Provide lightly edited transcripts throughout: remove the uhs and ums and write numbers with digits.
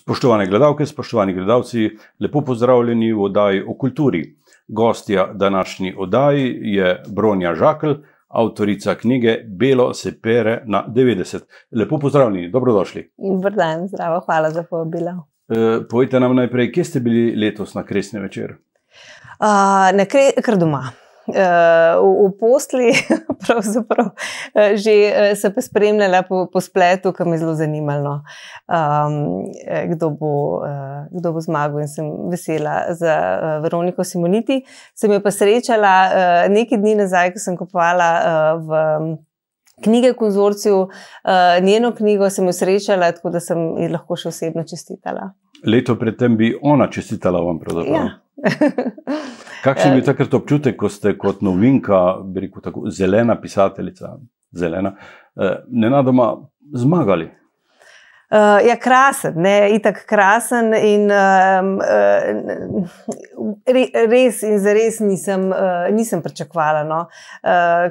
Spoštovane gledalke, spoštovani gledalci, lepo pozdravljeni v oddaji o kulturi. Gostja današnji oddaji je Bronja Žakelj, avtorica knjige Belo se pere na 90. Lepo pozdravljeni, dobrodošli. Dober dan, zdravo, hvala za povabilo. Povejte nam najprej, kje ste bili letos na Kresni večer? Kar doma. V posli, pravzaprav, že se pa spremljala po spletu, kar me je zelo zanimalo, kdo bo zmagal, in sem vesela za Veroniko Simoniti. Sem jo pa srečala nekaj dni nazaj, ko sem kupovala v knjige konzorciju, njeno knjigo sem jo srečala, tako da sem ji lahko še osebno čestitala. Leto predtem bi ona čestitala vam pravzaprav. Ja. Kakšen je bil takrat občutek, ko ste kot novinka, bi rekel tako, zelena pisateljica, nenadoma zmagali? Ja, krasen, itak krasen in res in zares nisem pričakovala, no.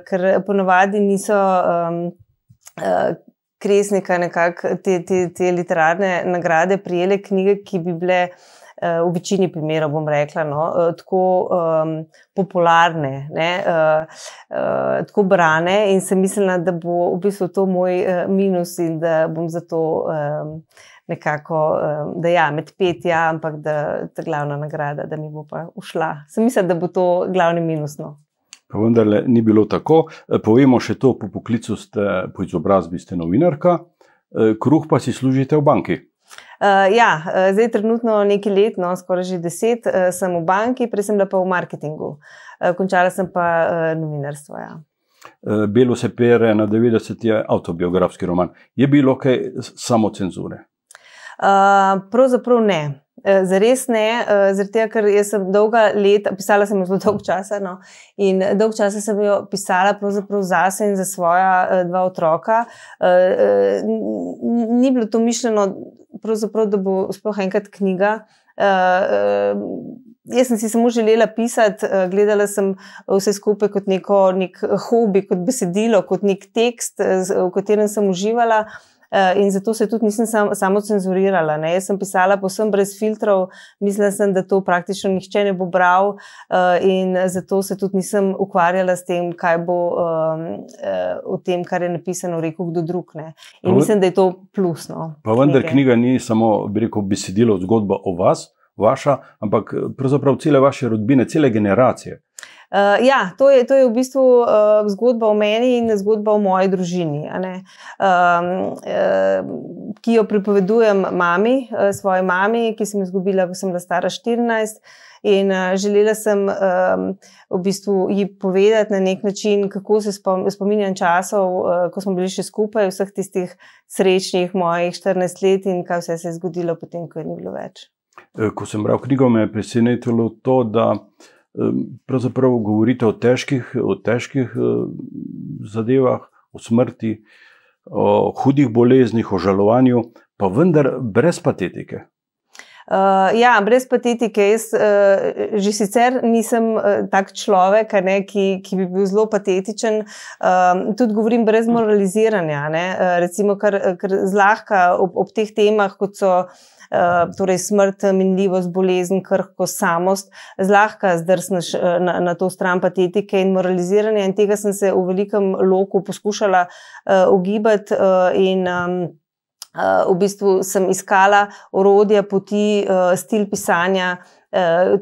Ker ponavadi niso Kresnika nekako te literarne nagrade prijele knjige, ki bi bile v večini primerov, bom rekla, no, tako popularne, tako brane, in sem mislila, da bo v bistvu to moj minus in da bom zato nekako, da ja, med 5, ja, ampak da ta glavna nagrada, da mi bo pa ušla. Sem mislila, da bo to glavni minus, no. Pa vendarle ni bilo tako. Povemo še to, po poklicu ste, po izobrazbi ste novinarka, kruh pa si služite v banki. Ja, zdaj trenutno nekaj let, no, skoraj že 10, sem v banki, prej sem bila pa v marketingu. Končala sem pa novinarstvo, ja. Belo se pere na 90 je avtobiografski roman. Je bilo kaj samocenzure? Pravzaprav ne. Zares ne, zaradi tega, ker jaz sem dolga leta, pisala sem jo zelo dolg časa, no, in dolg časa sem jo pisala pravzaprav zase in za svoja 2 otroka. Ni bilo to mišljeno pravzaprav, da bo sploh enkrat knjiga. Jaz sem si samo želela pisati, gledala sem vse skupaj kot nek hobi, kot besedilo, kot nek tekst, v katerem sem uživala. In zato se tudi nisem samo cenzurirala, ne. Jaz sem pisala povsem brez filtrov, mislila sem, da to praktično nihče ne bo bral, in zato se tudi nisem ukvarjala s tem, kaj bo o tem, kar je napisano, rekel kdo drug, ne. In mislim, da je to plus, no. Pa vendar knjiga ni samo, bi rekel, besedilo, zgodba o vas, vaša, ampak pravzaprav cele vaše rodbine, cele generacije. Ja, to je v bistvu zgodba o meni in zgodba o moji družini, a ne, ki jo pripovedujem mami, svoji mami, ki sem jo izgubila, ko sem bila stara 14, in želela sem v bistvu ji povedati na nek način, kako se spominjam časov, ko smo bili še skupaj, vseh tistih srečnih mojih 14 let in kaj vse se je zgodilo potem, ko je ni bilo več. Ko sem bral knjigo, me je presenetilo to, da pravzaprav govorite o težkih zadevah, o smrti, o hudih boleznih, o žalovanju, pa vendar brez patetike. Ja, brez patetike. Jaz že sicer nisem tak človek, ne, ki bi bil zelo patetičen. Tudi govorim brez moraliziranja, ne. Recimo, ker zlahka ob teh temah, kot so torej smrt, minljivost, bolezen, krhkost, samost, zlahka zdrsneš na to stran patetike in moraliziranja, in tega sem se v velikem loku poskušala ugibati, in v bistvu sem iskala orodja, poti, stil pisanja,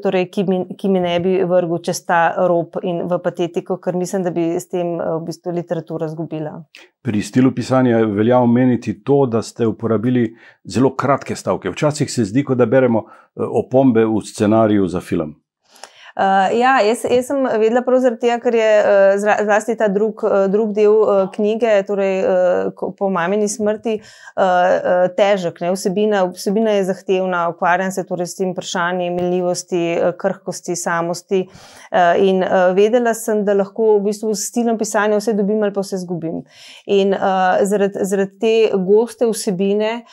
torej, ki mi ne bi vrgel čez ta rob in v patetiko, ker mislim, da bi s tem v bistvu literatura izgubila. Pri stilu pisanja velja omeniti to, da ste uporabili zelo kratke stavke. Včasih se zdi, kot da beremo opombe v scenariju za film. Ja, jaz sem vedela prav zaradi tega, ker je zlasti ta drug del knjige, torej po mamini smrti, težek, ne, vsebina je zahtevna, ukvarjam se torej s tem vprašanjem minljivosti, krhkosti, samosti, in vedela sem, da lahko v bistvu s stilom pisanja vse dobim ali pa vse izgubim. In zaradi te goste vsebine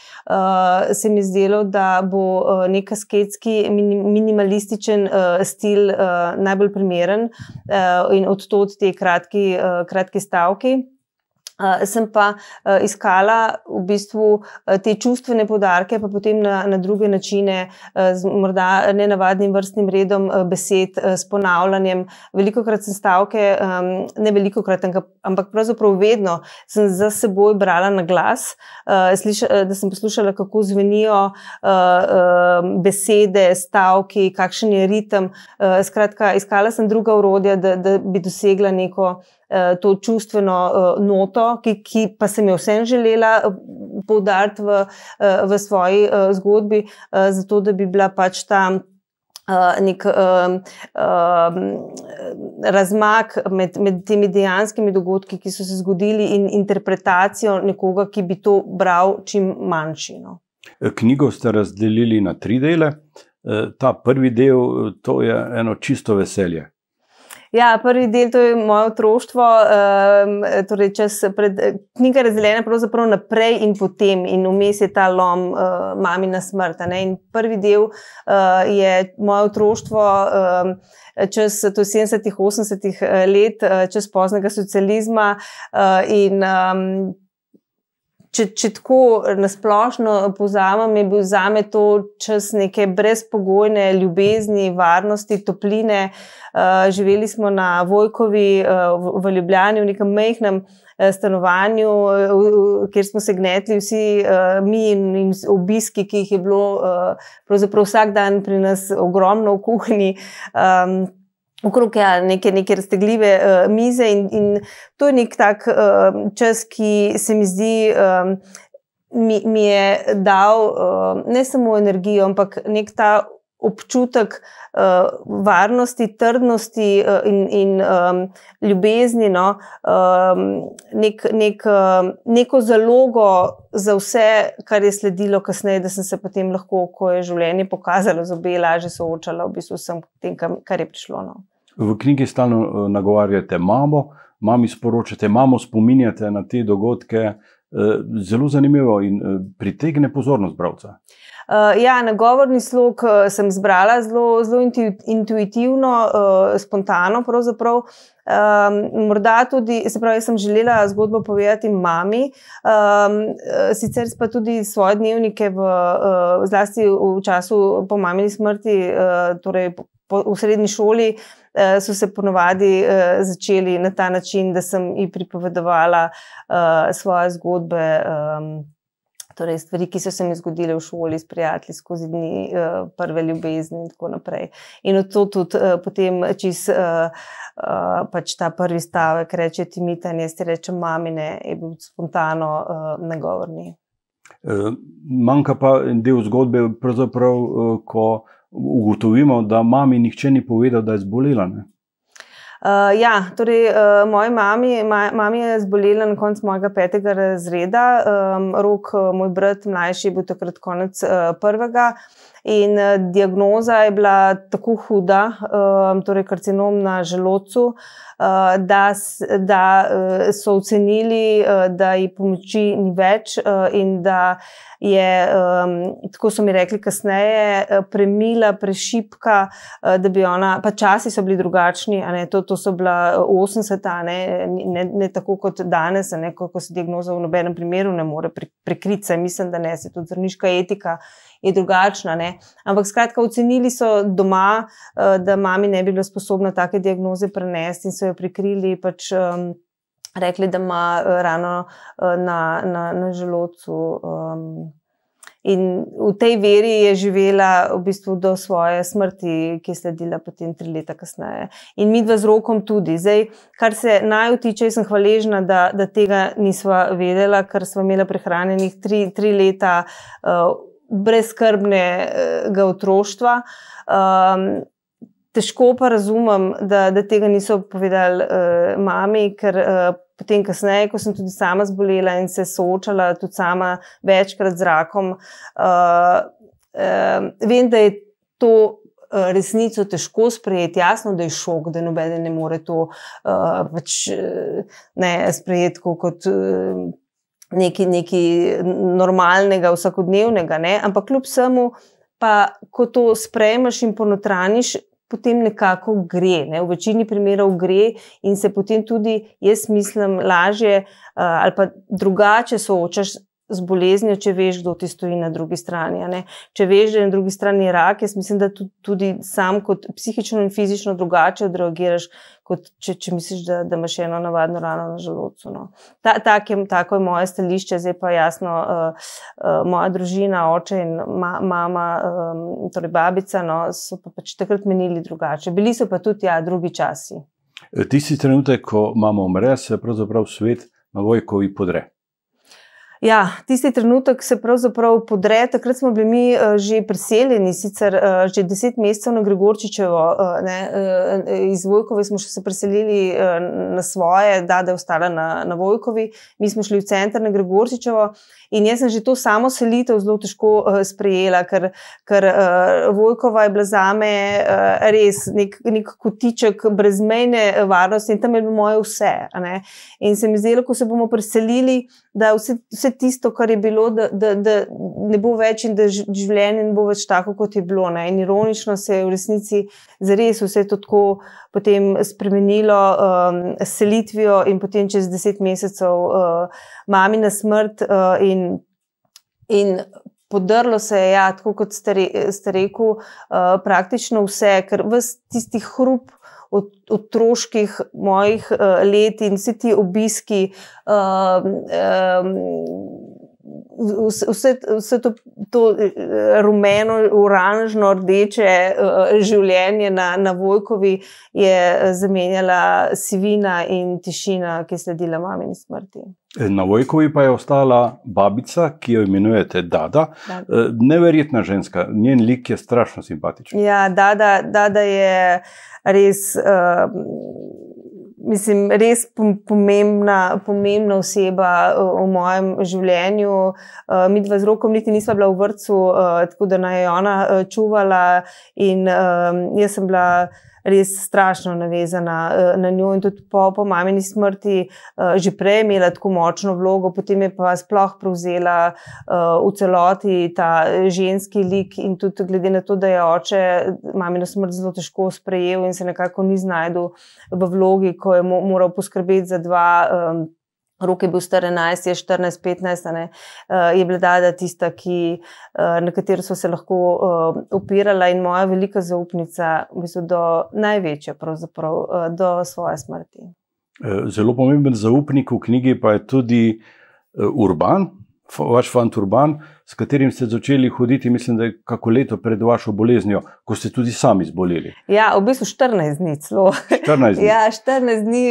se mi zdelo, da bo nek asketski minimalističen stil najbolj primeren, in od tod te kratki stavki. Sem pa iskala v bistvu te čustvene poudarke, pa potem na druge načine, z morda nenavadnim vrstnim redom besed, s ponavljanjem. Velikokrat sem stavke, ne velikokrat, ampak pravzaprav vedno sem za seboj brala na glas, da sem poslušala, kako zvenijo besede, stavki, kakšen je ritem. Skratka, iskala sem druga orodja, da bi dosegla neko to čustveno noto, ki pa sem jo vsem želela poudariti v svoji zgodbi, zato da bi bila pač ta nek razmak med temi dejanskimi dogodki, ki so se zgodili, in interpretacijo nekoga, ki bi to bral čim manjši. Knjigo ste razdelili na 3 dele. Ta prvi del, to je eno čisto veselje. Ja, prvi del, to je moje otroštvo, torej knjiga razdeljena pravzaprav naprej in potem, in vmes je ta lom, mamina smrt. In prvi del je moje otroštvo, čez 70-ih, 80-ih let, čez poznega socializma, in če tako nasplošno povzamem, je bil zame to čas neke brezpogojne ljubezni, varnosti, topline. Živeli smo na Vojkovi v Ljubljani, v nekem majhnem stanovanju, kjer smo se gnetli vsi mi in obiski, ki jih je bilo pravzaprav vsak dan pri nas ogromno v kuhinji. Okrog neke raztegljive mize, in to je nek tak čas, ki se mi zdi, mi je dal ne samo energijo, ampak nek ta občutek varnosti, trdnosti in ljubezni, neko zalogo za vse, kar je sledilo kasneje, da sem se potem lahko, ko je življenje pokazalo zobe, lažje soočala v bistvu vsem tem, kar je prišlo. V knjigi stalno nagovarjate mamo, mami sporočate, mamo spominjate na te dogodke. Zelo zanimivo in pritegne pozornost bralca. Ja, nagovorni slog sem zbrala zelo intuitivno, spontano pravzaprav. Morda tudi, se pravi, sem želela zgodbo povedati mami, sicer pa tudi svoje dnevnike zlasti v času po mamini smrti, torej v srednji šoli, so se ponavadi začeli na ta način, da sem ji pripovedovala svoje zgodbe, torej stvari, ki so se mi zgodile v šoli s prijatelji skozi dni prve ljubezni in tako naprej. In od to tudi potem pač ta prvi stavek reče Timita, in jaz ti rečem mamine, je bil spontano nagovorni. Manjka pa del zgodbe, pravzaprav, ko ugotovimo, da mami nihče ni povedal, da je zbolela. Ja, torej moji mami je zbolela na koncu mojega 5. razreda. Rok, moj brat mlajši, je bil takrat konec 1. In diagnoza je bila tako huda, torej karcinom na želodcu, da so ocenili, da ji pomoči ni več, in da je, tako so mi rekli kasneje, premila, prešibka, da bi ona, pa časi so bili drugačni, to so bila 80-ta, ne tako kot danes, ko se diagnoza v nobenem primeru ne more prekriti, saj mislim, da ne, se tudi zdravniška etika je drugačna, ampak skratka ocenili so doma, da mami ne bi bila sposobna take diagnoze prenesti, in so jo prikrili, pač rekli, da ima rano na želodcu. In v tej veri je živela v bistvu do svoje smrti, ki je sledila potem 3 leta kasneje. In midva z Rokom tudi. Zdaj, kar se naju tiče, sem hvaležna, da tega nisva vedela, ker sva imela prehranjenih 3 leta brezskrbnega otroštva. Težko pa razumem, da tega niso povedali mami, ker potem kasneje, ko sem tudi sama zbolela in se soočala tudi sama večkrat z rakom, vem, da je to resnico težko sprejeti. Jasno, da je šok, da nobeden ne more to sprejeti kot nekaj normalnega, vsakodnevnega, ampak kljub vsemu, pa ko to sprejmeš in ponotraniš, potem nekako gre, ne? V večini primerov gre in se potem tudi, jaz mislim, lažje ali pa drugače soočaš z boleznijo, če veš, kdo ti stoji na drugi strani. Ne? Če veš, da je na drugi strani rak, jaz mislim, da tudi sam kot psihično in fizično drugače odreagiraš, kot če misliš, da imaš eno navadno rano na želodcu. No. Tako je moje stališče, zdaj pa jasno, moja družina, oče in mama, torej babica, no, so pa pač takrat menili drugače. Bili so pa tudi drugi časi. Tisti trenutek, ko mama umre, se pravzaprav svet na Vojkovi podre. Ja, tisti trenutek se pravzaprav podre, takrat smo bili mi že preseljeni, sicer že 10 mesecev na Gregorčičevo, iz Vojkove smo se preselili na svoje, Dada je ostala na Vojkovi, mi smo šli v center na Gregorčičevo in jaz sem že to samo selitev zelo težko sprejela, ker Vojkova je bila zame res nek kotiček brezmejne varnosti in tam je bilo moje vse. In se mi zdelo, ko se bomo preselili, da vse tisto, kar je bilo, da ne bo več in da življenje ne bo več tako, kot je bilo. In ironično se je v resnici zares vse to tako potem spremenilo s selitvijo in potem čez 10 mesecev mamina smrt in podrlo se je, tako kot ste rekel, praktično vse, ker ves tisti hrup otroških mojih let in vsi ti obiski, vse to rumeno, oranžno, rdeče življenje na Vojkovi je zamenjala sivina in tišina, ki je sledila mamini smrti. Na Vojkovi pa je ostala babica, ki jo imenujete Dada. Neverjetna ženska, njen lik je strašno simpatičen. Ja, Dada je res, mislim, res pomembna oseba v mojem življenju. Midva z Rokom niti nisva bila v vrtcu, tako da naj je ona čuvala in jaz sem bila res strašno navezana na njo in tudi po mamini smrti že prej imela tako močno vlogo, potem je pa sploh prevzela v celoti ta ženski lik in tudi glede na to, da je oče mamino smrt zelo težko sprejel in se nekako ni znajdel v vlogi, ko je moral poskrbeti za dva. Rok je bil star 11, je 14-15, je bila Dada tista, na katero so se lahko opirala in moja velika zaupnica, v bistvu največja pravzaprav, do svoje smrti. Zelo pomemben zaupnik v knjigi pa je tudi Urban, vaš fant Urban, s katerim ste začeli hoditi, mislim, da je kako leto pred vašo boleznijo, ko ste tudi sami zboleli. Ja, v bistvu 14 dni celo. 14 dni. Ja, 14 dni,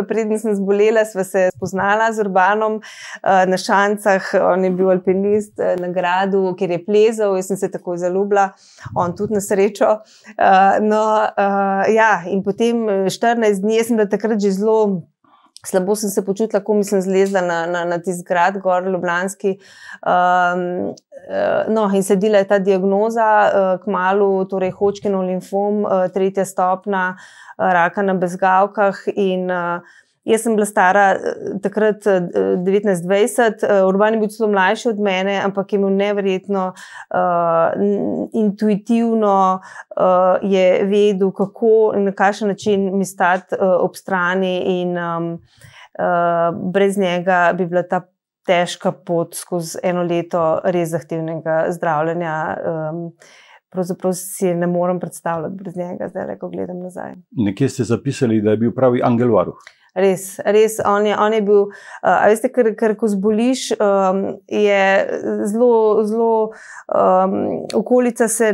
preden sem zbolela, sva se spoznala z Urbanom na Šancah, on je bil alpinist na gradu, kjer je plezal, jaz sem se takoj zaljubila, on tudi na srečo. Ja, in potem 14 dni, jaz sem bila takrat že zelo slabo sem se počutila, ko mi sem zlezla na tisti grad, gor Ljubljanski. In sledila je ta diagnoza, kmalu, torej Hodgkinov limfom, 3. stopnja raka na bezgavkah in jaz sem bila stara takrat 19-20, Urban je bil celo mlajši od mene, ampak je imel neverjetno intuitivno je vedel, kako in na kakšen način mi stati ob strani in brez njega bi bila ta težka pot skozi eno leto res zahtevnega zdravljenja. Pravzaprav si ne morem predstavljati brez njega, zdaj, ko gledam nazaj. Nekje ste zapisali, da je bil pravi angel varuh. Res, on je bil, a veste, ker ko zboliš, je zelo, okolica se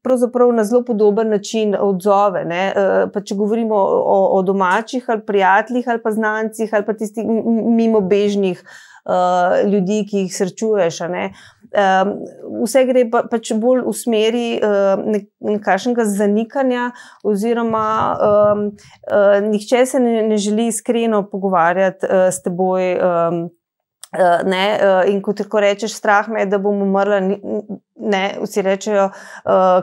pravzaprav na zelo podoben način odzove, ne, pa če govorimo o domačih ali prijateljih ali pa znancih ali pa tistih mimobežnih ljudi, ki jih srečuješ, ne. Vse gre pač bolj v smeri nekakšnega zanikanja oziroma nihče se ne želi iskreno pogovarjati s teboj, in ko rečeš strah me, da bom umrla, ne, vsi rečejo,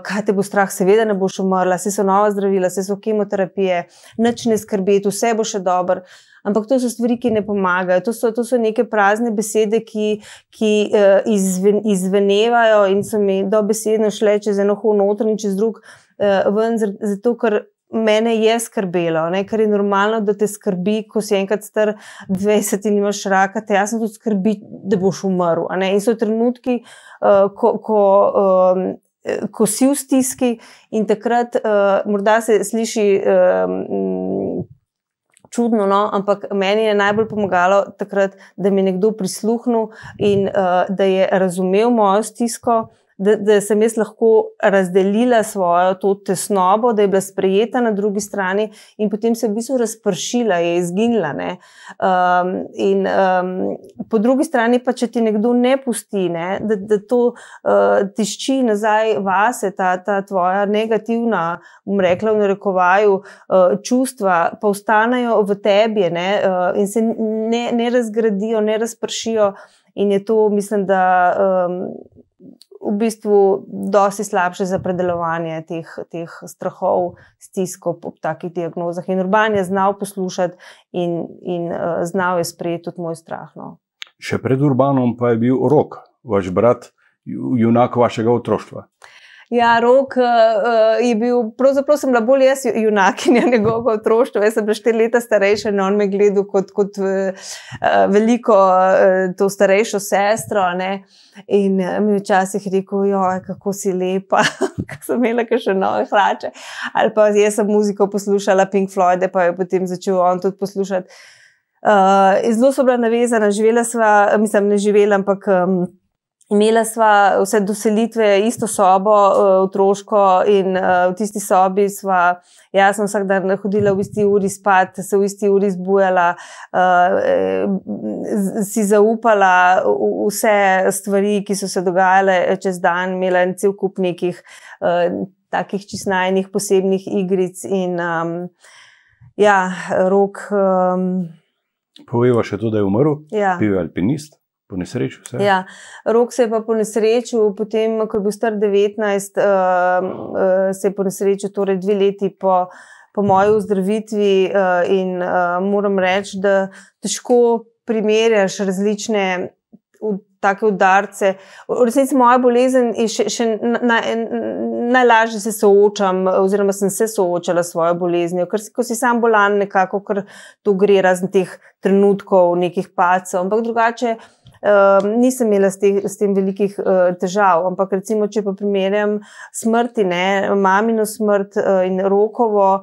kaj te bo strah, seveda ne boš umrla, saj so nova zdravila, saj so kemoterapije, nič ne skrbeti, vse bo še dobro. Ampak to so stvari, ki ne pomagajo, to so neke prazne besede, ki izvenevajo in so mi dobesedno šle čez eno uho noter in čez drug, ven, zato ker mene je skrbelo, ne, ker je normalno, da te skrbi, ko si enkrat star 20 in imaš raka, te jasno tudi skrbi, da boš umrl. Ne, in so trenutki, ko si v stiski in takrat morda se sliši čudno, no, ampak meni je najbolj pomagalo takrat, da mi je nekdo prisluhnil in da je razumel mojo stisko, da sem jaz lahko razdelila svojo to tesnobo, da je bila sprejeta na drugi strani in potem se v bistvu razpršila, je izginila. Ne. Po drugi strani pa, če ti nekdo ne pusti, ne, da to tišči nazaj vase, ta tvoja negativna, bom rekla v narekovaju, čustva, pa ostanejo v tebi, ne, in se ne razgradijo, ne razpršijo in je to, mislim, da v bistvu dosti slabše za predelovanje teh strahov, stiskov ob takih diagnozah. In Urban je znal poslušati in znal je sprejeti tudi moj strah. No. Še pred Urbanom pa je bil Rok, vaš brat, junak vašega otroštva. Ja, Rok je bil, pravzaprav sem bila bolj jaz junakinja njegovega otroštva. Jaz sem bila 4 leta starejša in on me gledal kot veliko to starejšo sestro, ne. In mi včasih rekel, joj, kako si lepa, kako sem imela kakšne nove hlače. Ali pa jaz sem muziko poslušala, Pink Floyde, pa je potem začel on tudi poslušati. Zelo so bila navezana, živela sva, mislim, ne živela, ampak imela sva vse do selitve isto sobo, otroško, in v tisti sobi sva, jaz sem vsak dan hodila v isti uri spat, se v isti uri zbujala, si zaupala vse stvari, ki so se dogajale čez dan, imela en cel kup nekih takih čisnajnih posebnih igric in ja, Rok. Poveva še to, da je umrl, ja. Bil je alpinist. Po nesreču vse? Ja, Rok se je pa po nesreču, potem, ko je bil star 19, se je po nesreču, torej 2 leti po moji ozdravitvi in moram reči, da težko primerjaš različne take udarce. V resnici moja bolezen je še najlažje se soočam, oziroma sem se soočala s svojo boleznijo, ker ko si sam bolan nekako, ker to gre razen teh trenutkov, nekih padcev, ampak drugače nisem imela s tem velikih težav, ampak recimo, če pa primerjam smrti, ne, mamino smrt in Rokovo,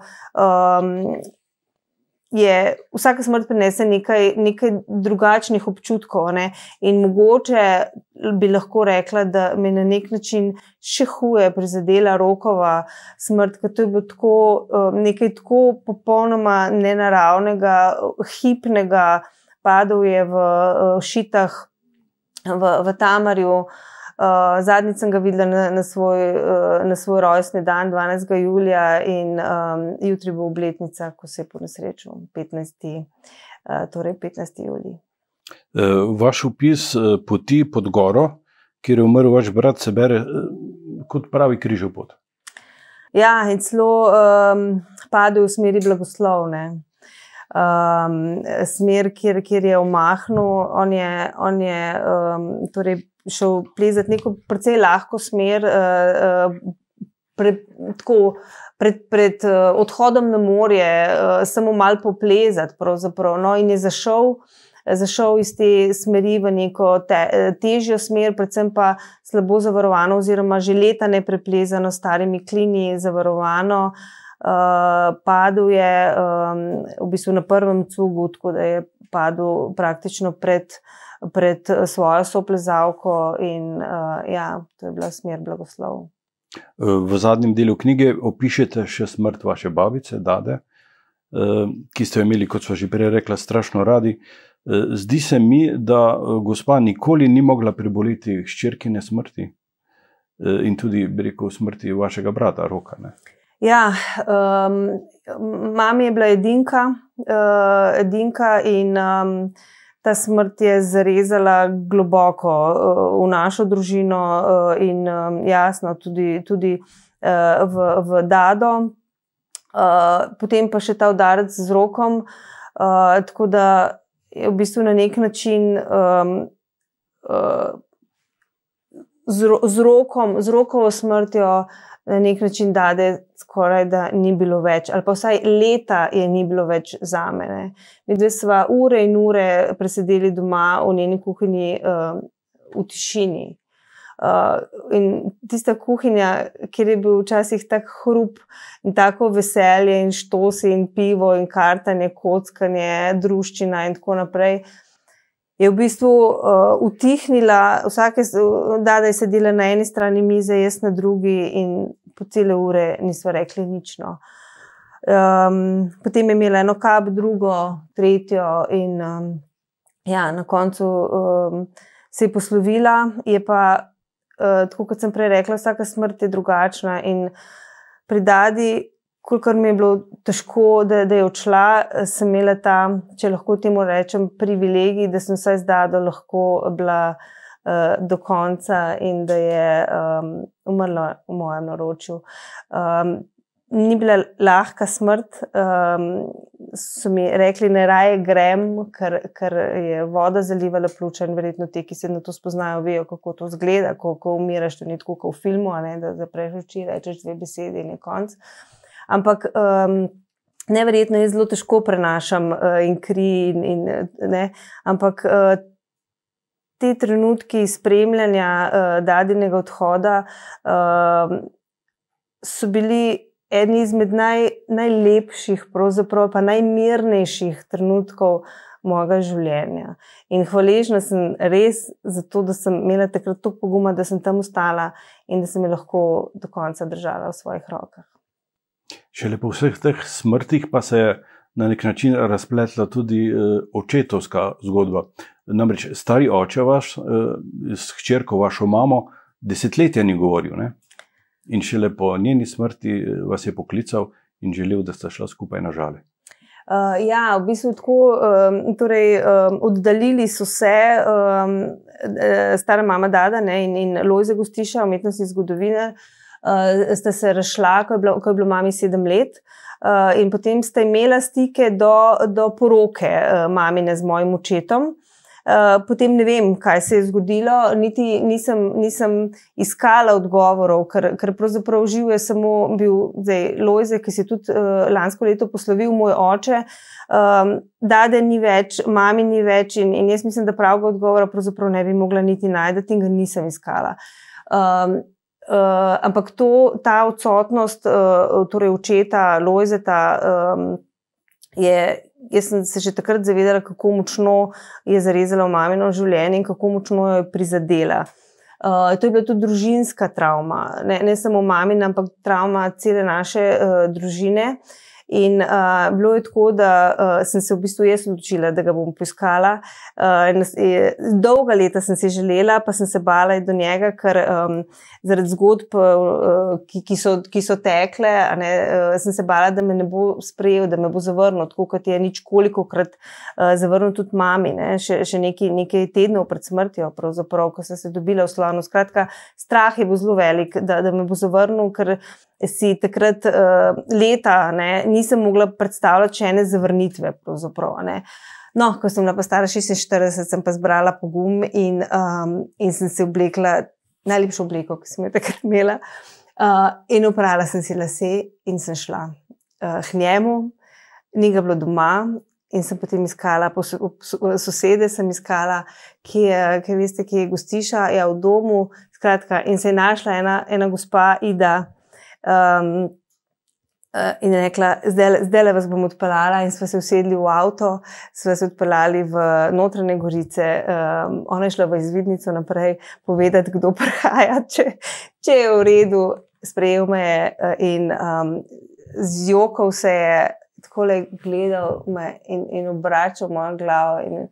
je vsaka smrt prinese nekaj drugačnih občutkov, ne, in mogoče bi lahko rekla, da me na nek način še huje prizadela Rokova smrt, ker to je bilo tako, nekaj tako popolnoma nenaravnega, hipnega, padal je v Šitah, v Tamarju. Zadnjič sem ga videla na svoj rojstni dan, 12. julija, in jutri bo obletnica, ko se je po nesreču, 15. julij. Vaš opis poti pod goro, kjer je umrl vaš brat, se bere kot pravi križev pot. Ja, in celo padel v smeri blagoslovne. Smer, kjer je omahnil, on je torej šel plezati neko precej lahko smer, pred odhodom na morje, samo malo poplezati pravzaprav, no, in je zašel iz te smeri v neko težjo smer, predvsem pa slabo zavarovano, oziroma že leta nepreplezano, starimi klini zavarovano. Padel je v bistvu na prvem cugu, tako da je padel praktično pred svojo soplezalko in ja, to je bila smer blagoslov. V zadnjem delu knjige opišete še smrt vaše babice, Dade, ki ste jo imeli, kot sva že prej rekla, strašno radi. Zdi se mi, da gospa nikoli ni mogla preboleti hčerkine smrti in tudi, bi rekel, smrti vašega brata Roka, ne? Ja, mami je bila edinka in ta smrt je zarezala globoko v našo družino in jasno tudi v Dado. Potem pa še ta udarec z Rokom, tako da je v bistvu na nek način z rokovo smrtjo na nek način Dade skoraj da ni bilo več, ali pa vsaj leta je ni bilo več zame. Ne. Mi dve sva ure in ure presedeli doma v njeni kuhinji v tišini. In tista kuhinja, kjer je bil včasih tak hrup in tako veselje in štosi in pivo in kartanje, kockanje, druščina in tako naprej, je v bistvu utihnila, Dada je sedela na eni strani mize, jaz na drugi in po cele ure nisva rekli nič. No. Potem je imela eno kap, drugo, tretjo in na koncu se je poslovila, je pa, tako kot sem prej rekla, vsaka smrt je drugačna in pri Dadi, kolikor mi je bilo težko, da je odšla, sem imela ta, če lahko temu rečem, privilegij, da sem vsaj z Dado lahko bila do konca in da je umrla v mojem naročju. Ni bila lahka smrt, so mi rekli, ne raje grem, ker je voda zalivala pljuča in verjetno ti, ki se na to spoznajo, vejo, kako to izgleda, ko umiraš, to ni tako kot v filmu, da zapreš oči, rečeš 2 besede in je konc. Ampak neverjetno je zelo težko prenašam in kri in ne, ampak te trenutki spremljanja Dadinega odhoda so bili eni izmed najlepših, pravzaprav pa najmirnejših trenutkov mojega življenja. In hvaležna sem res za to, da sem imela takrat toliko poguma, da sem tam ostala in da sem jo lahko do konca držala v svojih rokah. Šele po vseh teh smrtih pa se je na nek način razpletla tudi očetovska zgodba. Namreč stari oče vaš s hčerko, vašo mamo, desetletja ni govoril, ne? In šele po njeni smrti vas je poklical in želel, da sta šla skupaj na Žale. V bistvu tako, torej oddaljili so se stara mama Dada, ne, in Lojze Gostiša, umetnostni zgodovinar, sta se razšla, ko je bilo mami 7 let, in potem sta imela stike do poroke mamine z mojim očetom. Potem ne vem, kaj se je zgodilo, niti nisem iskala odgovorov, ker pravzaprav živ je samo bil Lojze, ki se je tudi lansko leto poslovil, moj oče, Dade ni več, mami ni več in jaz mislim, da pravega odgovora pravzaprav ne bi mogla niti najti in ga nisem iskala. Ampak ta odsotnost torej očeta Lojzeta jaz sem se že takrat zavedala, kako močno je zarezala v mamino življenje in kako močno jo je prizadela. To je bila tudi družinska travma, ne samo mamina, ampak travma cele naše družine. In bilo je tako, da sem se v bistvu jaz odločila, da ga bom poiskala. Dolga leta sem si želela, pa sem se bala do njega, ker zaradi zgodb, ki so tekle, sem se bala, da me ne bo sprejel, da me bo zavrnil, tako kot je ničkolikokrat zavrnil tudi mami, ne? Še nekaj tednov pred smrtjo, pravzaprav, ko sem se dobila v Slonu. Skratka, strah je bil zelo velik, da me bo zavrnil, ker si takrat leta nisem mogla predstavljati še ene zavrnitve. No, ko sem bila pa stara 46, sem pa zbrala pogum in sem se oblekla, najlepšo obleko, ki sem jo takrat imela, in oprala sem si lase in sem šla k njemu. Ni ga bilo doma in sem potem iskala, sosede sem iskala, ker veste, kje je Gostiša, v domu, skratka, in se je našla ena gospa Ida, in je rekla, zdajle vas bom odpeljala, in sva se usedli v avto, sva se odpeljali v Notranje Gorice, ona je šla v izvidnico naprej povedati, kdo prihaja, če je v redu, sprejel me je in zjokal se je, takole gledal me in obračal mojo glavo in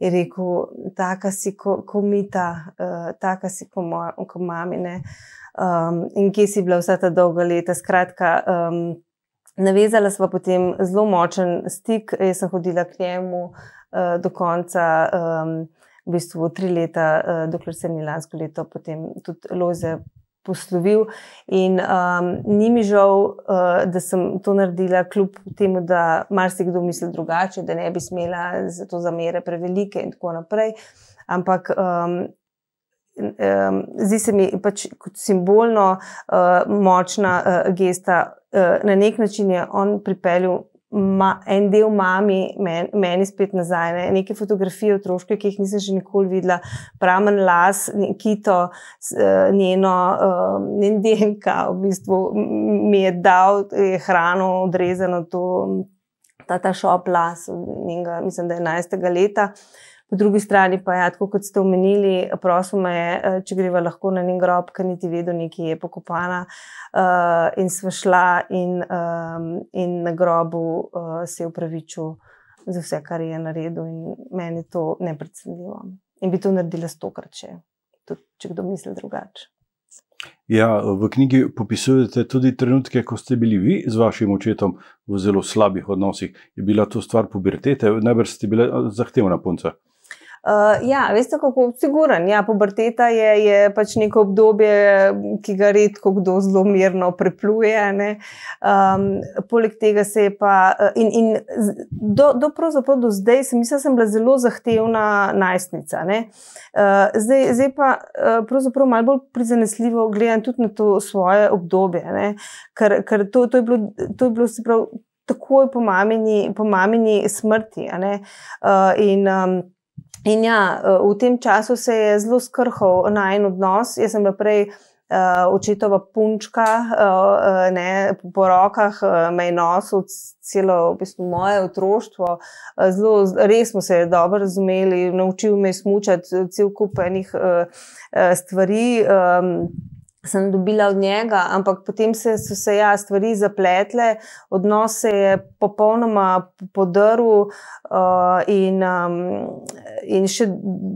je rekel, taka si ko Mita, taka si ko mami, ne. In kje si bila vsa ta dolga leta. Skratka, navezala sva potem zelo močen stik, jaz sem hodila k njemu do konca, v bistvu 3 leta, dokler se ni lansko leto potem tudi Lojze poslovil in ni mi žal, da sem to naredila kljub temu, da marsikdo misli drugače, da ne bi smela, zato zamere prevelike in tako naprej, ampak zdi se mi pač kot simbolno močna gesta. Na nek način je on pripeljal en del mami meni spet nazaj, ne? Neke fotografije otroške, ki jih nisem že nikoli videla, pramen las, Kito, njen DNK v bistvu mi je dal hrano odrezano ta šop las njenega, mislim, da 11. leta. Po drugi strani pa je, tako kot ste omenili, prosil me je, če greva lahko na njen grob, ker niti vedel, nekje je pokopana, in sva šla in na grobu se je opravičil za vse, kar je naredil, in meni je to nepredstavljivo. In bi to naredila 100-krat še, tudi če kdo misli drugače. Ja, v knjigi popisujete tudi trenutke, ko ste bili vi z vašim očetom v zelo slabih odnosih. Je bila to stvar pubertete? Najbrž ste bile zahtevna punca. Ja, veste kako, siguran, ja, puberteta je pač neko obdobje, ki ga redko kdo zelo mirno prepluje, ne. Poleg tega se je pa, in pravzaprav do zdaj, sem bila zelo zahtevna najstnica, ne. Zdaj pa pravzaprav malo bolj prizanesljivo gledam tudi na to svoje obdobje, ne, ker to je bilo se prav takoj po mamini smrti, a ne, in ja, v tem času se je zelo skrhal najin odnos. Jaz sem bila prej očetova punčka, ne, po rokah me je nosil celo v bistvu moje otroštvo. Res smo se dobro razumeli, naučil me je smučati, cel kup enih stvari sem dobila od njega, ampak potem so se stvari zapletle, odnos se je popolnoma podrl in še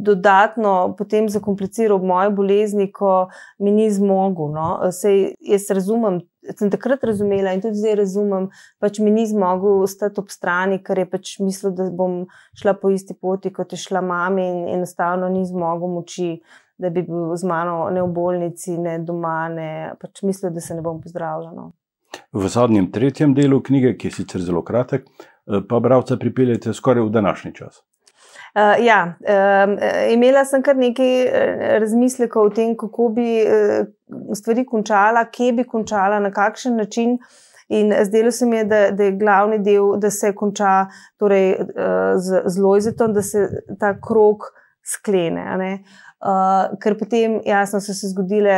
dodatno potem zakompliciral ob moji bolezni, ko mi ni zmogel, no. Saj jaz razumem, sem takrat razumela in tudi zdaj razumem, pač mi ni zmogel stati ob strani, ker je pač mislil, da bom šla po isti poti, kot je šla mami, in enostavno ni zmogel moči, da bi bil z mano ne v bolnici, ne doma, ne, pač mislil, da se ne bom pozdravila, no. V zadnjem 3. delu knjige, ki je sicer zelo kratek, pa bralca pripeljete skoraj v današnji čas. Ja, imela sem kar nekaj razmislekov o tem, kako bi stvari končala, kje bi končala, na kakšen način, in zdelo se mi je, da je glavni del, da se konča torej z Lojzetom, da se ta krog sklene, a ne. Ker potem jasno so se zgodile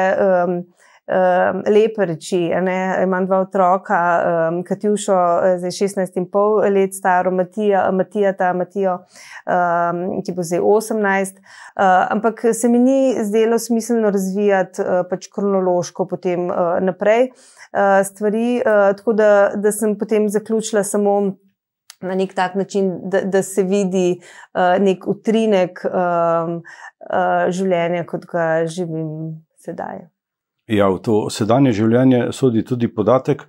lepe reči, a ne. Imam 2 otroka, Katjušo, zdaj 16,5 let staro, Matijo, ki bo zdaj 18, ampak se mi ni zdelo smiselno razvijati pač kronološko potem naprej stvari, tako da sem potem zaključila samo na nek tak način, da se vidi nek utrinek življenja, kot ga živim sedaj. Ja, v to sedanje življenje sodi tudi podatek,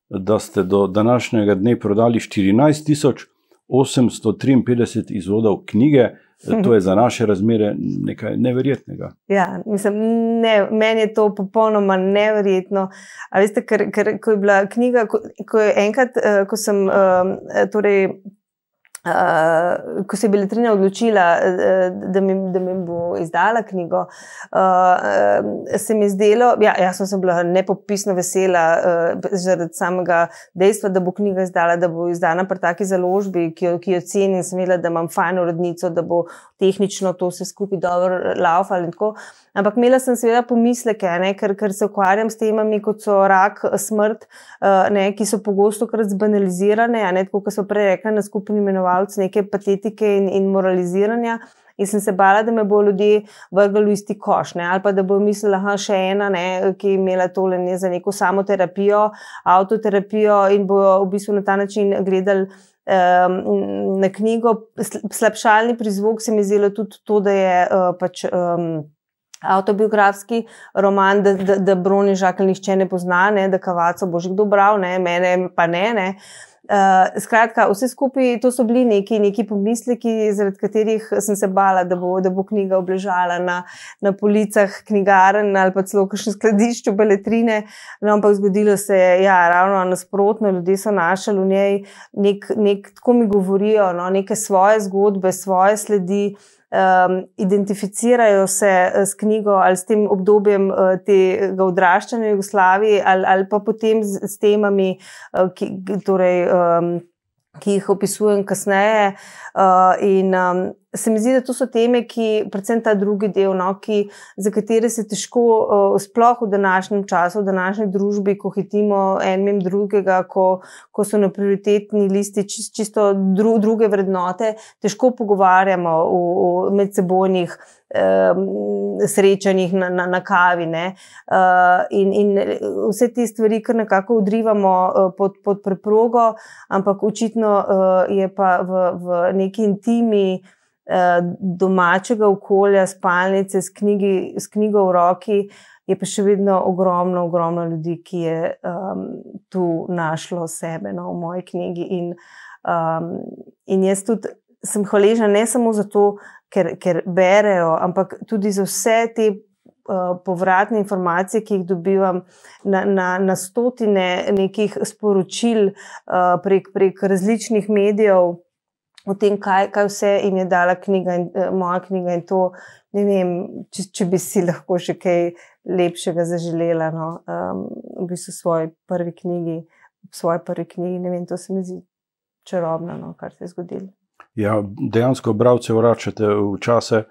da ste do današnjega dne prodali 14,853 izvodov knjige. To je za naše razmere nekaj neverjetnega. Ja, mislim, meni je to popolnoma neverjetno. A veste, ker ko je bila knjiga, ko je enkrat, ko sem torej ko se je Beletrina odločila, da mi bo izdala knjigo, se mi je zdelo, jaz sem bila nepopisno vesela zaradi samega dejstva, da bo knjiga izdala, da bo izdana pri taki založbi, ki jo cenim, sem vedela, da imam fajn urednico, da bo tehnično to vse skupaj dobro laufalo in tako. Ampak imela sem seveda pomisleke, ne, ker se ukvarjam s temami, kot so rak, smrt, ne, ki so pogostokrat zbanalizirane, ne, tako kot so prej rekla na skupni imenovalec, neke patetike in moraliziranja. In sem se bala, da me bo ljudje vrgali v isti koš, ne, ali pa da bo mislila, še ena, ne, ki je imela tole za neko samoterapijo, avtoterapijo, in bo v bistvu na ta način gledali na knjigo. Slabšalni prizvok se mi zdelo tudi to, da je pač avtobiografski roman, da Brone Žakelj nihče ne pozna, ne, da Kavaco bo že kdo bral, ne, mene pa ne. Skratka, vse skupaj, to so bili neki pomisleki, zaradi katerih sem se bala, da bo knjiga obležala na policah knjigarn ali pa celo v kakšnem skladišču Beletrine, no, ampak zgodilo se je, ravno nasprotno, ljudje so našli v njej tako mi govorijo, no, neke svoje zgodbe, svoje sledi, identificirajo se s knjigo ali s tem obdobjem tega odraščanja v Jugoslaviji ali pa potem s temami, ki jih opisujem kasneje. In se mi zdi, da to so teme, predvsem ta drugi del, za katere se težko sploh v današnjem času, v današnji družbi, ko hitimo en mimo drugega, ko so na prioritetni listi čisto druge vrednote, težko pogovarjamo v medsebojnih srečanjih na kavi, ne. In vse te stvari kar nekako odrivamo pod preprogo, ampak očitno je pa v neki intimi domačega okolja, spalnice, s knjigo v roki, je pa še vedno ogromno ljudi, ki je tu našlo sebe, v moji knjigi. In jaz tudi sem hvaležna ne samo zato, ker berejo, ampak tudi za vse te povratne informacije, ki jih dobivam na stotine nekih sporočil prek različnih medijev, o tem, kaj vse jim je dala moja knjiga, in to, ne vem, če bi si lahko še kaj lepšega zaželela, v bistvu svoji prvi knjigi, ne vem, to se mi zdi čarobno, kar se je zgodilo. Ja, dejansko bralce vračate v čase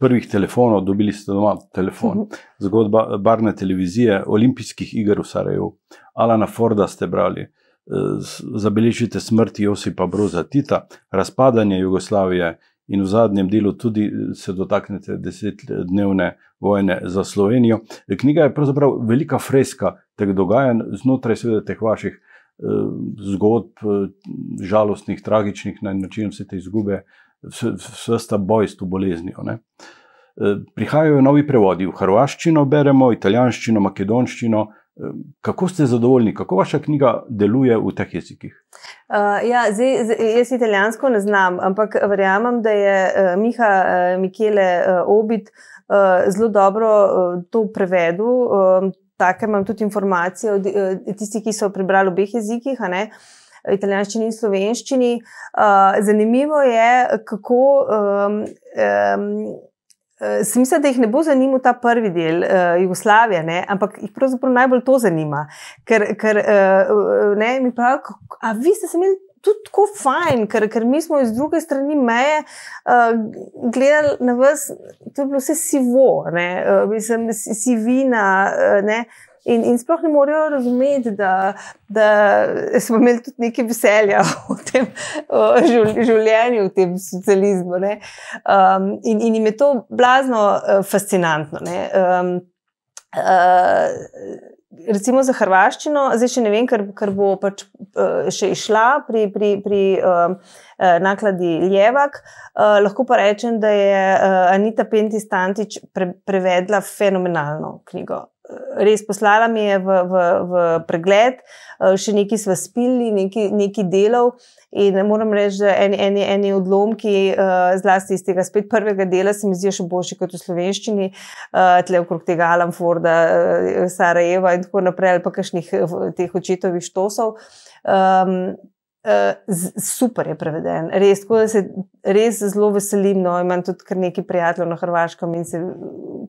prvih telefonov, dobili ste doma telefon, zgodba barvne televizije, olimpijskih iger v Sarajevu, Alana Forda ste brali, zabeležite smrti Josipa Broza Tita, razpadanje Jugoslavije in v zadnjem delu tudi se dotaknete 10-dnevne vojne za Slovenijo. Knjiga je pravzaprav velika freska teh dogajanj znotraj seveda teh vaših zgodb, žalostnih, tragičnih, na način vse te izgube, vsta boj s to boleznijo. Prihajajo novi prevodi, v hrvaščino beremo, italijanščino, makedonščino. Kako ste zadovoljni, kako vaša knjiga deluje v teh jezikih? Ja, jaz italijansko ne znam, ampak verjamem, da je Michele Obid zelo dobro to prevedel. Take imam tudi informacije od tistih, ki so prebrali v obeh jezikih, italijanščini in slovenščini. Zanimivo je, kako sem mislila, da jih ne bo zanimal ta prvi del Jugoslavije, ampak jih pravzaprav najbolj to zanima. Ker mi pravijo, a vi ste se imeli tudi tako fajn, ker mi smo iz druge strani meje gledali na vas, to je bilo vse sivo, mislim, sivina, in sploh ne morejo razumeti, da smo imeli tudi nekaj veselja v tem življenju, v tem socializmu. In jim je to blazno fascinantno. Recimo za hrvaščino, zdaj še ne vem, ker bo pač še išla pri nakladi Ljevak. Lahko pa rečem, da je Anita Pentis-Tantič prevedla fenomenalno knjigo. Res, poslala mi je v pregled, še nekaj sva spili, nekaj delov, in moram reči, da eni odlomki, zlasti iz tega spet prvega dela, se mi zdijo še boljši kot v slovenščini, tle okrog tega Alan Forda, Sarajeva in tako naprej, ali pa kakšnih teh očetovih štosov. Super je preveden, res, tako da se res zelo veselim, imam tudi kar nekaj prijateljev na Hrvaškem in se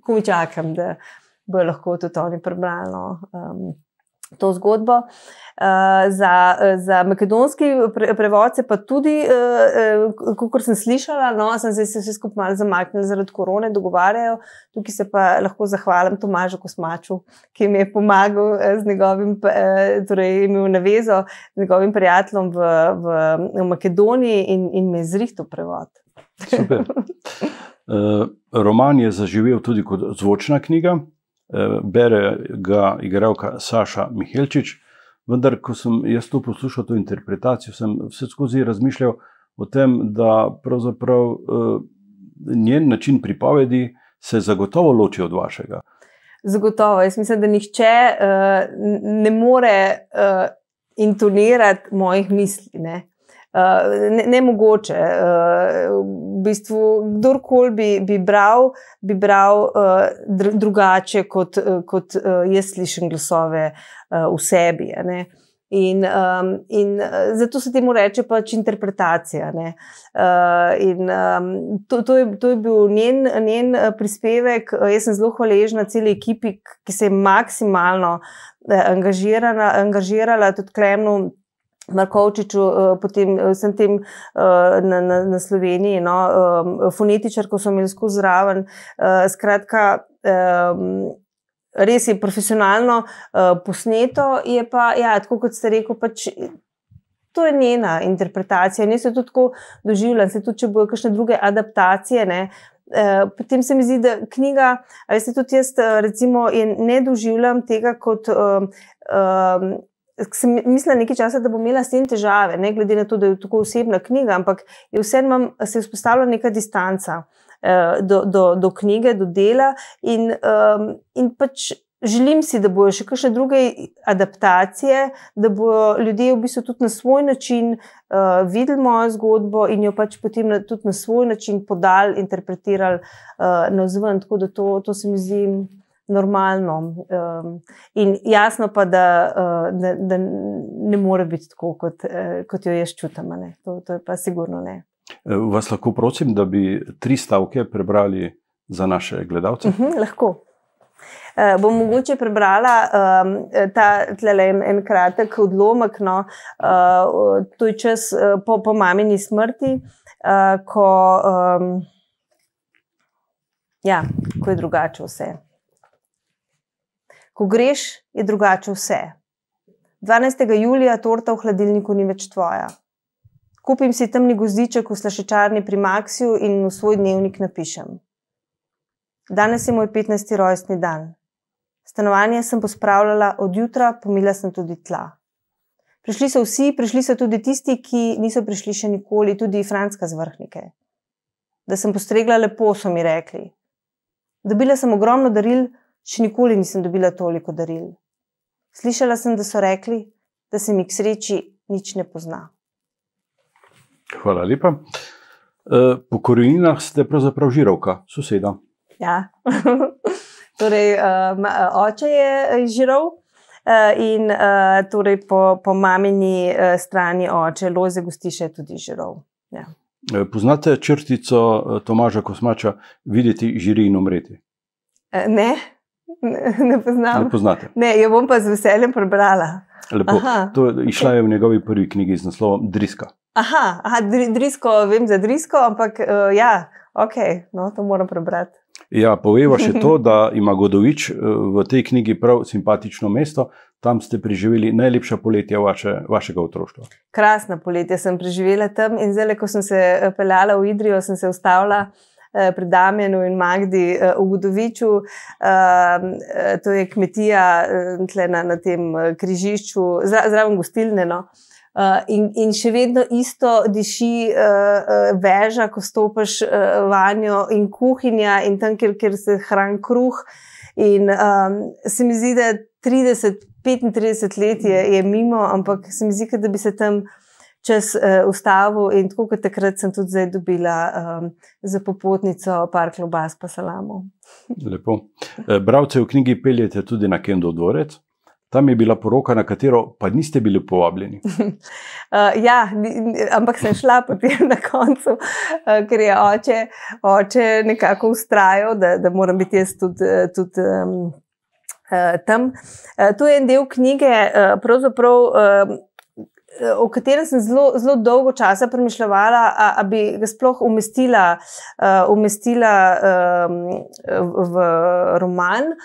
komaj čakam, da bo lahko tudi oni prebrali to zgodbo. Za makedonski prevod se pa tudi, kakor sem slišala, sem zdaj se vse skupaj malo zamaknila zaradi korone, dogovarjajo. Tukaj se pa lahko zahvalim Tomažu Kosmaču, ki mi je pomagal z njegovim, torej imel navezo z njegovim prijateljem v Makedoniji in me je zrihtal prevod. Super. Roman je zaživel tudi kot zvočna knjiga. Bere ga igralka Saša Mihelčič, vendar, ko sem jaz to poslušal, to interpretacijo, sem vse skozi razmišljal o tem, da pravzaprav njen način pripovedi se zagotovo loči od vašega. Zagotovo, jaz mislim, da nihče ne more intonirati mojih misli, nemogoče. V bistvu, kdorkoli bi bral drugače, kot jaz slišim glasove v sebi. In zato se temu reče pač interpretacija. To je bil njen prispevek. Jaz sem zelo hvaležna celi ekipi, ki se je maksimalno angažirala, tudi Klemnu Markovčiču, potem vsem tem na Sloveniji, fonetičarko so imeli skozi zraven. Skratka, res je profesionalno posneto, je pa, ja, tako kot ste rekel, pač to je njena interpretacija. Jaz se to tako doživljam, se tudi, če bojo kakšne druge adaptacije, potem se mi zdi, da knjiga, a veste, tudi jaz recimo ne doživljam tega kot, sem mislila nekaj časa, da bom imela s tem težave, ne glede na to, da je tako osebna knjiga, ampak je vseeno se je vzpostavila neka distanca do knjige, do dela in pač želim si, da bojo še kakšne druge adaptacije, da bojo ljudje v bistvu tudi na svoj način videli mojo zgodbo in jo pač potem tudi na svoj način podali, interpretirali navzven, tako da to se mi zdi normalno. In jasno pa, da ne more biti tako, kot jo jaz čutim. To je pa sigurno ne. Vas lahko prosim, da bi 3 stavke prebrali za naše gledalce? Lahko. Bom mogoče prebrala en kratek odlomek. To je čas po mamini smrti, ko je drugače vse. Ko greš, je drugače vse. 12. julija torta v hladilniku ni več tvoja. Kupim si temni gozdiček v slaščičarni pri Maxiju in v svoj dnevnik napišem. Danes je moj 15. rojstni dan. Stanovanje sem pospravljala od jutra, pomila sem tudi tla. Prišli so vsi, prišli so tudi tisti, ki niso prišli še nikoli, tudi Frančka z Vrhnike. Da sem postregla lepo, so mi rekli. Dobila sem ogromno daril, še nikoli nisem dobila toliko daril. Slišala sem, da so rekli, da se mi k sreči nič ne pozna. Hvala lepa. Po koreninah ste pravzaprav Žirovka, soseda. Ja, torej oče je Žirov in torej po mamini strani oče Lojze Gostiša je tudi Žirov. Ja. Poznate črtico Tomaža Kosmača Videti, žiri in umreti? Ne, ne poznam. Ne poznate? Ne, jo bom pa z veseljem prebrala. Lepo. Išla je v njegovi prvi knjigi z naslovom Driska. Drisko, vem za Drisko, ampak ja, ok, no, to moram prebrati. Ja, poveva še to, da ima Godovič v tej knjigi prav simpatično mesto. Tam ste preživeli najlepša poletja vašega otroštva. Krasna poletja sem preživela tam in zdaj, ko sem se peljala v Idrijo, sem se ustavila pri Damjanu in Magdi v Godoviču. To je kmetija na tem križišču, zraven gostilne, in še vedno isto diši veža, ko stopiš vanjo, in kuhinja in tam, kjer se hrani kruh. In se mi zdi, da 30-35 let je mimo, ampak se mi zdi, da bi se tam čas ustavil in tako kot takrat sem tudi zdaj dobila za popotnico par klobas pa salamov. Lepo. Bralce v knjigi peljete tudi na Kendov dvorec. Tam je bila poroka, na katero pa niste bili povabljeni. Ja, ampak sem šla potem na koncu, ker je oče nekako vztrajal, da moram biti jaz tudi tam. To je en del knjige, pravzaprav, o katerem sem zelo dolgo časa premišljala, a bi ga sploh umestila v roman,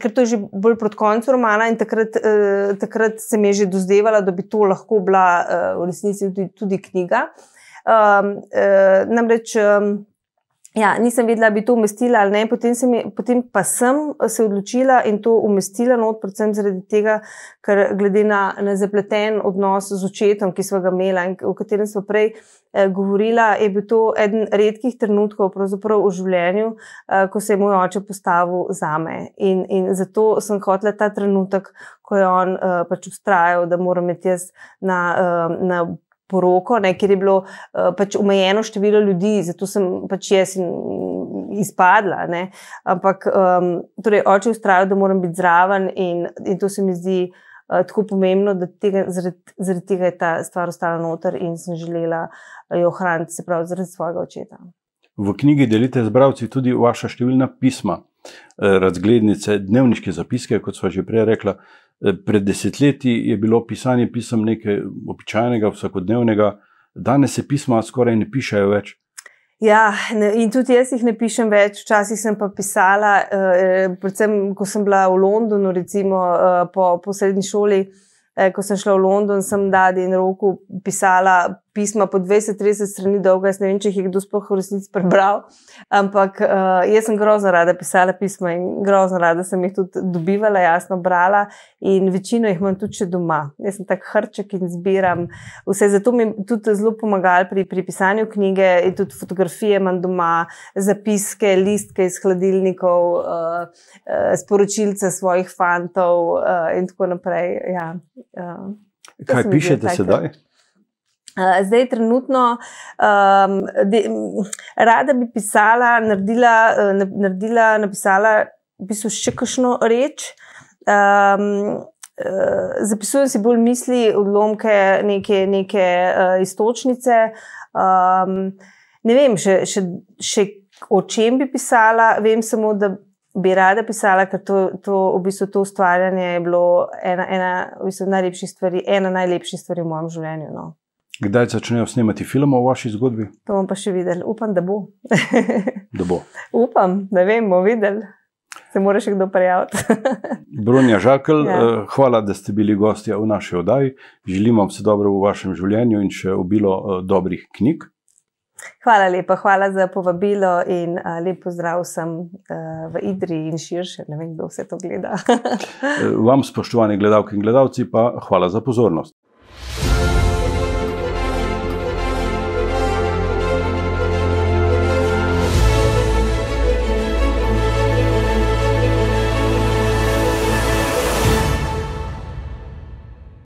ker to je že bolj proti koncu romana in takrat se mi je že dozdevala, da bi to lahko bila v resnici tudi knjiga. Namreč, ja, nisem vedela, da bi to umestila ali ne, potem pa sem se odločila in to umestila not, predvsem zaradi tega, ker glede na zapleten odnos z očetom, ki sva ga imela in o katerem sva prej govorila, je bil to eden redkih trenutkov pravzaprav v življenju, ko se je moj oče postavil zame. In zato sem hotela ta trenutek, ko je on pač vztrajal, da moram imeti jaz na poroko, kjer je bilo pač omejeno število ljudi, zato sem pač jaz izpadla. Ampak torej oče vztrajal, da moram biti zraven in to se mi zdi tako pomembno, da zaradi tega je ta stvar ostala noter in sem želela jo ohraniti, se pravi, zaradi svojega očeta. V knjigi delite z bralci tudi vaša številna pisma, razglednice, dnevniške zapiske, kot sva že prej rekla. Pred desetletji je bilo pisanje pisem nekaj običajnega, vsakodnevnega, danes se pisma skoraj ne pišejo več. Ja, in tudi jaz jih ne pišem več, včasih sem pa pisala, predvsem, ko sem bila v Londonu, recimo po srednji šoli, ko sem šla v London, sem Dadi in Roku pisala pisma po 20-30 strani dolga, jaz ne vem, če jih je kdo sploh v resnici prebral, ampak jaz sem grozno rada pisala pisma in grozno rada sem jih tudi dobivala, jasno brala in večino jih imam tudi še doma. Jaz sem tak hrček in zbiram vse, zato mi tudi zelo pomagali pri pisanju knjige in tudi fotografije imam doma, zapiske, listke iz hladilnikov, sporočilce svojih fantov in tako naprej, ja. Kaj pišete sedaj? Zdaj trenutno rada bi pisala, napisala v bistvu še kakšno reč. Zapisujem si bolj misli, odlomke, neke iztočnice. Ne vem še o čem bi pisala, vem samo, da bi rada pisala, ker v bistvu to ustvarjanje je bilo ena najlepših stvari v mojem življenju, no. Kdaj začnejo snemati film o vaši zgodbi? To bomo pa še videli. Upam, da bo. Da bo. Upam, ne vem, bomo videli. Se mora še kdo prijaviti. Bronja Žakelj, hvala, da ste bili gostja v naši oddaji. Želim vam vse dobro v vašem življenju in še obilo dobrih knjig. Hvala lepa, hvala za povabilo in lep pozdrav vsem v Idriji in širše. Ne vem, kdo vse to gleda. Vam, spoštovani gledalke in gledalci, pa hvala za pozornost.